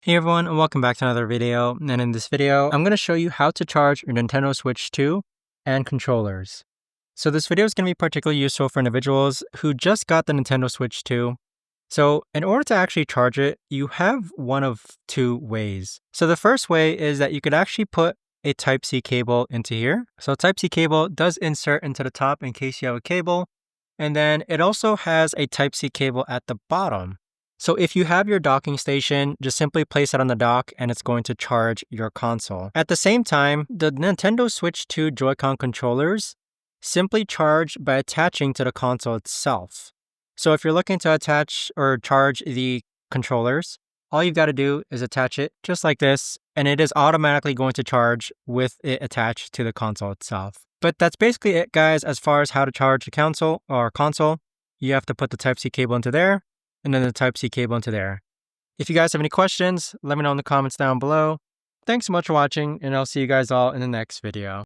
Hey everyone, and welcome back to another video. And in this video, I'm going to show you how to charge your Nintendo Switch 2 and controllers. So this video is going to be particularly useful for individuals who just got the Nintendo Switch 2. So in order to actually charge it, you have one of two ways. So the first way is that you could actually put a Type-C cable into here. So Type-C cable does insert into the top in case you have a cable. And then it also has a Type-C cable at the bottom. So if you have your docking station, just simply place it on the dock and it's going to charge your console. At the same time, the Nintendo Switch 2 Joy-Con controllers simply charge by attaching to the console itself. So if you're looking to attach or charge the controllers, all you've got to do is attach it just like this, and it is automatically going to charge with it attached to the console itself. But that's basically it, guys, as far as how to charge the console. You have to put the Type-C cable into there, and then the Type-C cable into there. If you guys have any questions, let me know in the comments down below. Thanks so much for watching, and I'll see you guys all in the next video.